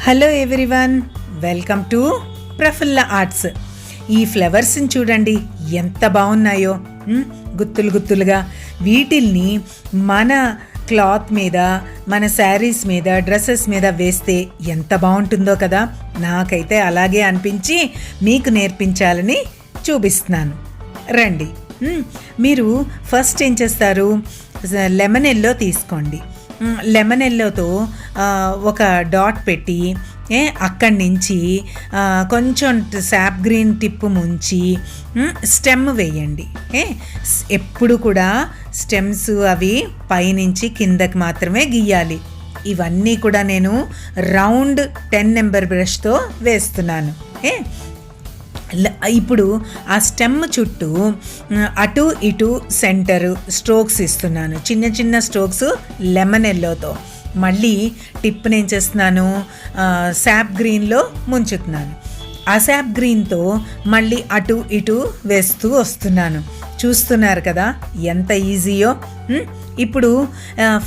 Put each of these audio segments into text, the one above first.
Hello everyone, welcome to Prafulla arts. ఈ ఫ్లవర్స్ని చూడండి ఎంత బాగున్నాయో, గుత్తులు గుత్తులుగా. వీటిల్ని మన క్లాత్ మీద, మన శారీస్ మీద, డ్రెస్సెస్ మీద వేస్తే ఎంత బాగుంటుందో కదా. నాకైతే అలాగే అనిపించి మీకు నేర్పించాలని చూపిస్తున్నాను. రండి. మీరు ఫస్ట్ ఏం చేస్తారు, లెమన్ ఎల్లో తీసుకోండి. లెమన్ ఎల్లోతో ఒక డాట్ పెట్టి అక్కడి నుంచి కొంచెం శాప్ గ్రీన్ టిప్ ముంచి స్టెమ్ వేయండి. ఎప్పుడు కూడా స్టెమ్స్ అవి పైనుంచి కిందకి మాత్రమే గీయాలి. ఇవన్నీ కూడా నేను రౌండ్ 10 నెంబర్ బ్రష్తో వేస్తున్నాను. ఇప్పుడు ఆ స్టెమ్ చుట్టూ అటు ఇటు సెంటరు స్ట్రోక్స్ ఇస్తున్నాను, చిన్న చిన్న స్ట్రోక్స్ లెమన్ ఎల్లోతో. మళ్ళీ టిప్ని ఏం చేస్తున్నాను, శాప్ గ్రీన్లో ముంచుతున్నాను. ఆ శాప్ గ్రీన్తో మళ్ళీ అటు ఇటు వేస్తూ వస్తున్నాను. చూస్తున్నారు కదా ఎంత ఈజీయో. ఇప్పుడు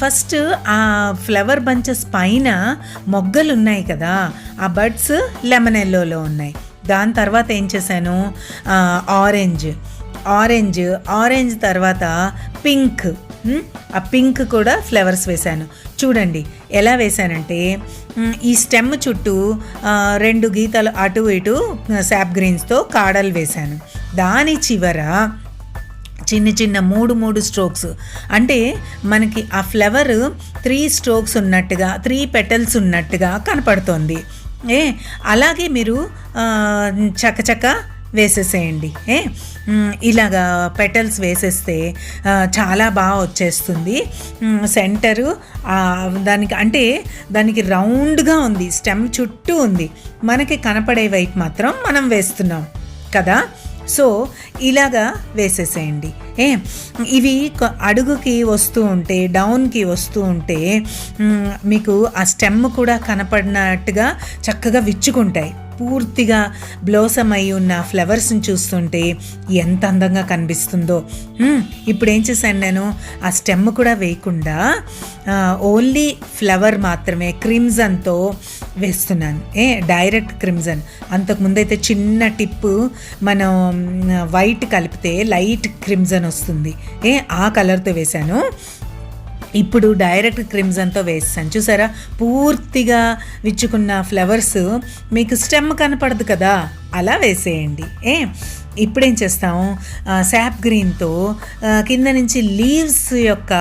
ఫస్ట్ ఆ ఫ్లవర్ బంచెస్ పైన మొగ్గలు ఉన్నాయి కదా, ఆ బడ్స్ లెమన్ ఎల్లోలో ఉన్నాయి. దాని తర్వాత ఏం చేశాను, ఆరెంజ్ తర్వాత పింక్, ఆ పింక్ కూడా ఫ్లవర్స్ వేశాను. చూడండి ఎలా వేశానంటే, ఈ స్టెమ్ చుట్టూ 2 గీతలు అటు ఇటు శాప్ గ్రీన్స్తో కాడలు వేశాను. దాని చివర చిన్న చిన్న 3 స్ట్రోక్స్, అంటే మనకి ఆ ఫ్లవర్ 3 స్ట్రోక్స్ ఉన్నట్టుగా, 3 పెటల్స్ ఉన్నట్టుగా కనపడుతోంది. అలాగే మీరు చకచక వేసేసేయండి. ఇలాగా పెటల్స్ వేసేస్తే చాలా బాగా వచ్చేస్తుంది. సెంటరు దానికి, అంటే దానికి రౌండ్గా ఉంది, స్టెమ్ చుట్టూ ఉంది, మనకి కనపడే వైపు మాత్రం మనం వేస్తున్నాం కదా. సో ఇలాగా వేసేసేయండి. ఇవి అడుగుకి వస్తూ ఉంటే, డౌన్కి వస్తూ ఉంటే మీకు ఆ స్టెమ్ కూడా కనపడినట్టుగా చక్కగా విచ్చుకుంటాయి. పూర్తిగా బ్లోసమ్ అయి ఉన్న ఫ్లవర్స్ని చూస్తుంటే ఎంత అందంగా కనిపిస్తుందో. ఇప్పుడు ఏం చేశాను, నేను ఆ స్టెమ్ కూడా వేయకుండా ఓన్లీ ఫ్లవర్ మాత్రమే క్రిమ్జన్తో వేస్తున్నాను. Direct crimson. అంతకుముందైతే చిన్న టిప్పు మనం వైట్ కలిపితే లైట్ క్రిమ్జన్ వస్తుంది, ఆ కలర్తో వేశాను. ఇప్పుడు డైరెక్ట్ క్రిమ్జన్తో వేస్తాను. చూసారా, పూర్తిగా విచ్చుకున్న ఫ్లవర్స్ మీకు స్టెమ్ కనపడదు కదా, అలా వేసేయండి. ఇప్పుడేం చేస్తాము, శాప్ గ్రీన్తో కింద నుంచి లీవ్స్ యొక్క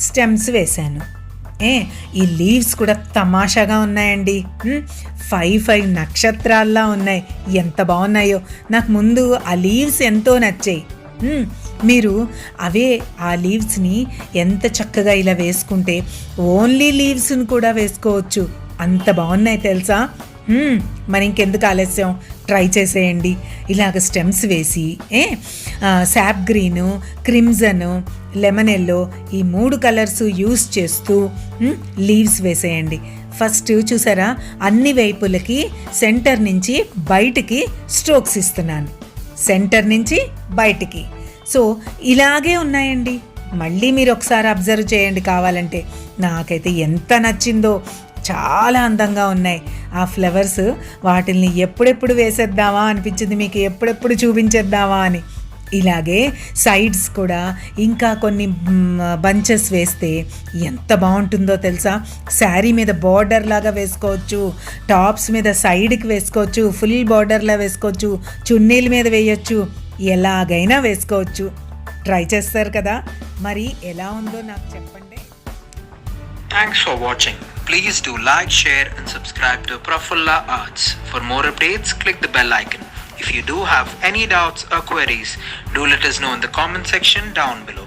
స్టెమ్స్ వేశాను. ఈ లీవ్స్ కూడా తమాషాగా ఉన్నాయండి. 5 నక్షత్రాల్లా ఉన్నాయి. ఎంత బాగున్నాయో. నాకు ముందు ఆ లీవ్స్ ఎంతో నచ్చాయి. మీరు అవే ఆ లీవ్స్ని ఎంత చక్కగా ఇలా వేసుకుంటే ఓన్లీ లీవ్స్ని కూడా వేసుకోవచ్చు, అంత బాగున్నాయి తెలుసా. మరి ఇంకెందుకు ఆలస్యం, ట్రై చేసేయండి. ఇలాగ స్టెమ్స్ వేసి శాప్ గ్రీను, క్రిమ్జను, లెమన్ ఎల్లో, ఈ 3 కలర్స్ యూస్ చేస్తూ లీవ్స్ వేసేయండి. ఫస్ట్ చూసారా, అన్ని వైపులకి సెంటర్ నుంచి బయటికి స్ట్రోక్స్ ఇస్తున్నాను, సెంటర్ నుంచి బయటికి. సో ఇలాగే ఉన్నాయండి. మళ్ళీ మీరు ఒకసారి అబ్జర్వ్ చేయండి కావాలంటే. నాకైతే ఎంత నచ్చిందో, చాలా అందంగా ఉన్నాయి ఆ ఫ్లవర్స్. వాటిల్ని ఎప్పుడెప్పుడు వేసేద్దామా అనిపించింది, మీకు ఎప్పుడెప్పుడు చూపించేద్దామా అని. ఇలాగే సైడ్స్ కూడా ఇంకా కొన్ని బంచెస్ వేస్తే ఎంత బాగుంటుందో తెలుసా. శారీ మీద బార్డర్ లాగా వేసుకోవచ్చు, టాప్స్ మీద సైడ్కి వేసుకోవచ్చు, ఫుల్ బార్డర్లా వేసుకోవచ్చు, చున్నీల మీద వేయచ్చు, ఎలాగైనా వేసుకోవచ్చు. ట్రై చేస్తారు కదా, మరి ఎలా ఉందో నాకు చెప్పండి. Thanks for watching. Please do like, share and subscribe to Prafulla Arts. For more updates, click the bell icon. If you do have any doubts or queries, do let us know in the comment section down below.